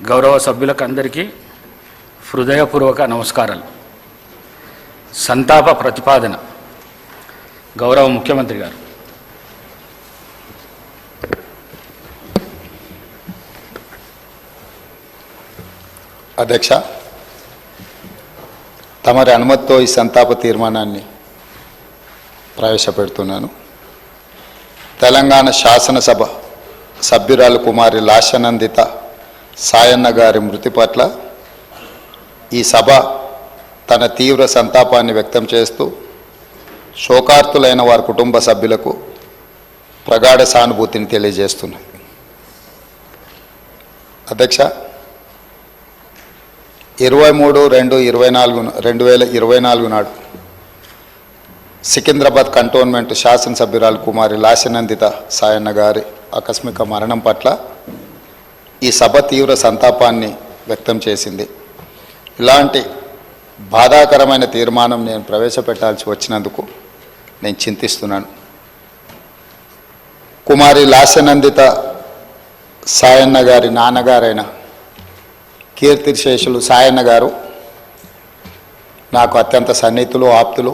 గౌరవ సభ్యులకు అందరికీ హృదయపూర్వక నమస్కారాలు. సంతాప ప్రతిపాదన. గౌరవ ముఖ్యమంత్రి గారు. అధ్యక్ష, తమరి అనుమతితో ఈ సంతాప తీర్మానాన్ని ప్రవేశపెడుతున్నాను. తెలంగాణ శాసనసభ సభ్యురాలు కుమారి లాస్యనందిత సాయన్న గారి మృతి పట్ల ఈ సభ తన తీవ్ర సంతాపాన్ని వ్యక్తం చేస్తూ శోకార్తులైన వారి కుటుంబ సభ్యులకు ప్రగాఢ సానుభూతిని తెలియజేస్తున్నది. అధ్యక్ష, 23/2/2024 నాడు సికింద్రాబాద్ కంటోన్మెంట్ శాసనసభ్యురాలు కుమారి లాస్యనందిత సాయన్న గారి ఆకస్మిక మరణం పట్ల ఈ సభ తీవ్ర సంతాపాన్ని వ్యక్తం చేసింది. ఇలాంటి బాధాకరమైన తీర్మానం నేను ప్రవేశపెట్టాల్సి వచ్చినందుకు నేను చింతిస్తున్నాను. కుమారి లాస్యనందిత సాయన్న గారి నాన్నగారైన కీర్తిశేషులు సాయన్న గారు నాకు అత్యంత సన్నిహితులు, ఆప్తులు.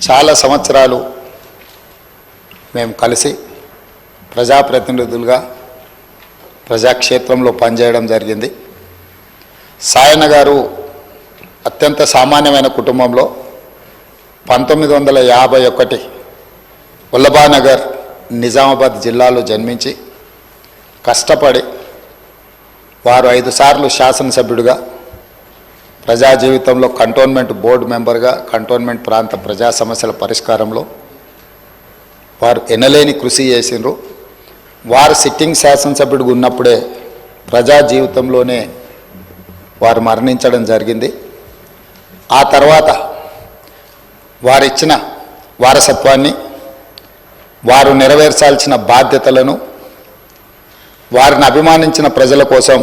చాలా సంవత్సరాలు మేము కలిసి ప్రజాప్రతినిధులుగా ప్రజాక్షేత్రంలో పనిచేయడం జరిగింది. సాయన్న గారు అత్యంత సామాన్యమైన కుటుంబంలో 1951 వల్లభానగర్ నిజామాబాద్ జిల్లాలో జన్మించి కష్టపడి వారు 5 సార్లు శాసనసభ్యుడిగా, ప్రజా జీవితంలో కంటోన్మెంట్ బోర్డు మెంబర్గా కంటోన్మెంట్ ప్రాంత ప్రజా సమస్యల పరిష్కారంలో వారు ఎనలేని కృషి చేసిండ్రు. వారు సిట్టింగ్ శాసనసభ్యుడిగా ఉన్నప్పుడే ప్రజా జీవితంలోనే వారు మరణించడం జరిగింది. ఆ తర్వాత వారిచ్చిన వారసత్వాన్ని, వారు నెరవేర్చాల్సిన బాధ్యతలను, వారిని అభిమానించిన ప్రజల కోసం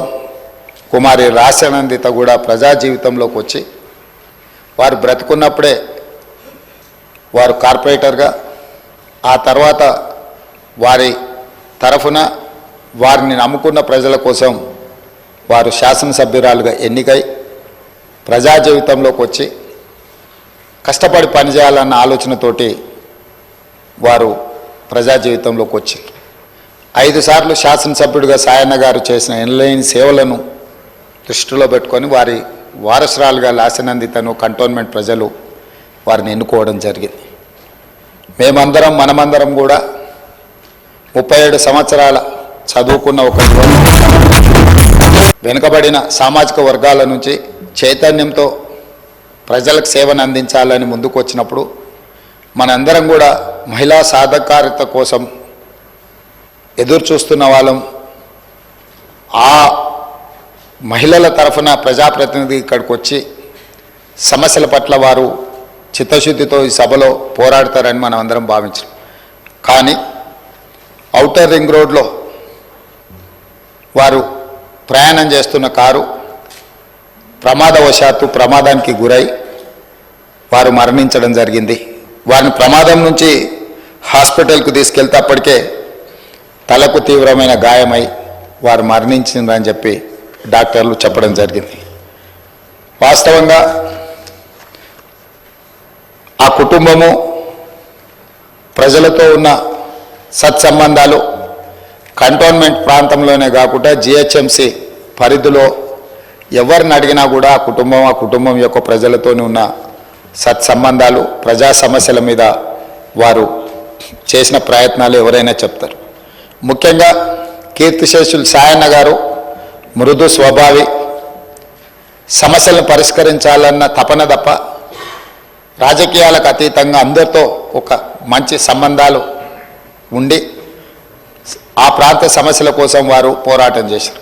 కుమారి లాస్యనందిత కూడా ప్రజా జీవితంలోకి వచ్చి వారు బ్రతుకున్నప్పుడే వారు కార్పొరేటర్గా, ఆ తర్వాత వారి తరఫున వారిని నమ్ముకున్న ప్రజల కోసం వారు శాసనసభ్యురాలుగా ఎన్నికై ప్రజా జీవితంలోకి వచ్చి కష్టపడి పనిచేయాలన్న ఆలోచనతోటి వారు ప్రజా జీవితంలోకి వచ్చి 5 సార్లు శాసనసభ్యుడిగా సాయన్న గారు చేసిన ఎనలేని సేవలను దృష్టిలో పెట్టుకొని వారి వారసురాలుగా లాస్యనందితను కంటోన్మెంట్ ప్రజలు వారిని ఎన్నుకోవడం జరిగింది. మనమందరం కూడా 37 సంవత్సరాల చదువుకున్న ఒక వెనుకబడిన సామాజిక వర్గాల నుంచి చైతన్యంతో ప్రజలకు సేవను అందించాలని ముందుకు వచ్చినప్పుడు మనందరం కూడా మహిళా సాధికారత కోసం ఎదురు చూస్తున్న వాళ్ళం. ఆ మహిళల తరఫున ప్రజాప్రతినిధి ఇక్కడికి వచ్చి సమస్యల పట్ల వారు చిత్తశుద్ధితో ఈ సభలో పోరాడతారని మనం అందరం భావించాం. కానీ ఔటర్ రింగ్ రోడ్లో వారు ప్రయాణం చేస్తున్న కారు ప్రమాదానికి గురై వారు మరణించడం జరిగింది. వారిని ప్రమాదం నుంచి హాస్పిటల్కు తీసుకెళ్తే అప్పటికే తలకు తీవ్రమైన గాయమై వారు మరణించిందని చెప్పి డాక్టర్లు చెప్పడం జరిగింది. వాస్తవంగా ఆ కుటుంబము ప్రజలతో ఉన్న సత్సంబంధాలు కంటోన్మెంట్ ప్రాంతంలోనే కాకుండా జిహెచ్ఎంసి పరిధిలో ఎవరిని అడిగినా కూడా ఆ కుటుంబం యొక్క ప్రజలతోనే ఉన్న సత్సంబంధాలు, ప్రజా సమస్యల మీద వారు చేసిన ప్రయత్నాలు ఎవరైనా చెప్తారు. ముఖ్యంగా కీర్తిశేషులు సాయన్న గారు మృదు స్వభావి, సమస్యలను పరిష్కరించాలన్న తపన తప్ప రాజకీయాలకు అతీతంగా అందరితో ఒక మంచి సంబంధాలు ఉండి ఆ ప్రాంత సమస్యల కోసం వారు పోరాటం చేశారు.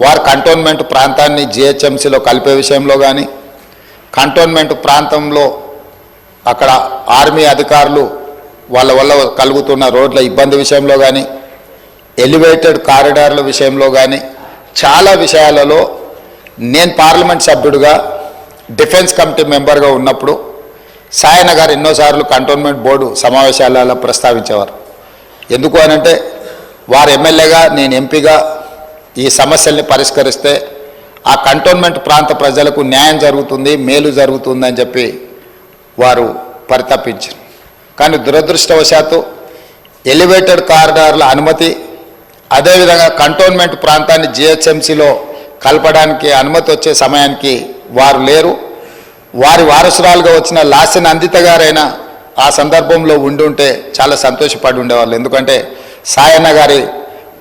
వారు కంటోన్మెంట్ ప్రాంతాన్ని జిహెచ్ఎంసీలో కలిపే విషయంలో కానీ, కంటోన్మెంట్ ప్రాంతంలో అక్కడ ఆర్మీ అధికారులు వాళ్ళ వల్ల కలుగుతున్న రోడ్ల ఇబ్బంది విషయంలో కానీ, ఎలివేటెడ్ కారిడార్ల విషయంలో కానీ చాలా విషయాలలో నేను పార్లమెంట్ సభ్యుడిగా డిఫెన్స్ కమిటీ మెంబర్గా ఉన్నప్పుడు సాయన్న గారు ఎన్నోసార్లు కంటోన్మెంట్ బోర్డు సమావేశాలలో ప్రస్తావించేవారు. ఎందుకు అనంటే వారు ఎమ్మెల్యేగా, నేను ఎంపీగా ఈ సమస్యల్ని పరిష్కరిస్తే ఆ కంటోన్మెంట్ ప్రాంత ప్రజలకు న్యాయం జరుగుతుంది, మేలు జరుగుతుందని చెప్పి వారు పరితపించారు. కానీ దురదృష్టవశాత్తు ఎలివేటెడ్ కారిడార్ల అనుమతి, అదేవిధంగా కంటోన్మెంట్ ప్రాంతాన్ని జిహెచ్ఎంసీలో కలపడానికి అనుమతి వచ్చే సమయానికి వారు లేరు. వారి వారసురాలుగా వచ్చిన లాసెన్ అందిత గారైనా ఆ సందర్భంలో ఉండి ఉంటే చాలా సంతోషపడి ఉండేవాళ్ళు. ఎందుకంటే సాయన్న గారి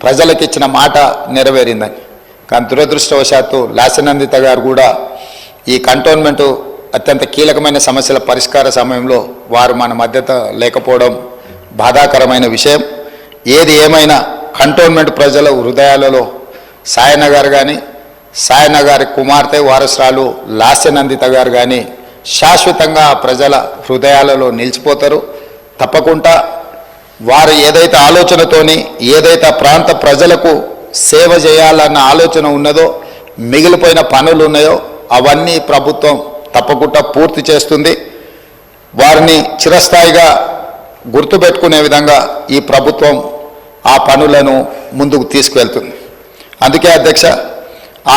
ప్రజలకు ఇచ్చిన మాట నెరవేరిందని. కానీ దురదృష్టవశాత్తు లాసెన్ అందిత గారు కూడా ఈ కంటోన్మెంటు అత్యంత కీలకమైన సమస్యల పరిష్కార సమయంలో వారు మన మధ్యత లేకపోవడం బాధాకరమైన విషయం. ఏది ఏమైనా కంటోన్మెంట్ ప్రజల హృదయాలలో సాయన్న గారు కానీ, సాయన్న గారి కుమార్తె వారసురాలు లాసెన్ అందిత గారు కానీ శాశ్వతంగా ప్రజల హృదయాలలో నిలిచిపోతారు. తప్పకుండా వారు ఏదైతే ఆలోచనతోని, ఏదైతే ప్రాంత ప్రజలకు సేవ చేయాలన్న ఆలోచన ఉన్నదో, మిగిలిపోయిన పనులు ఉన్నాయో అవన్నీ ప్రభుత్వం తప్పకుండా పూర్తి చేస్తుంది. వారిని చిరస్థాయిగా గుర్తుపెట్టుకునే విధంగా ఈ ప్రభుత్వం ఆ పనులను ముందుకు తీసుకువెళ్తుంది. అందుకే అధ్యక్ష,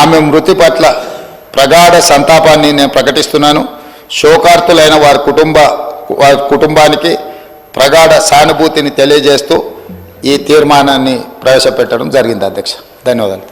ఆమె మృతి పట్ల ప్రగాఢ సంతాపాన్ని నేను ప్రకటిస్తున్నాను. శోకార్తులైన వారి కుటుంబానికి ప్రగాఢ సానుభూతిని తెలియజేస్తూ ఈ తీర్మానాన్ని ప్రవేశపెట్టడం జరిగింది అధ్యక్ష. ధన్యవాదాలు.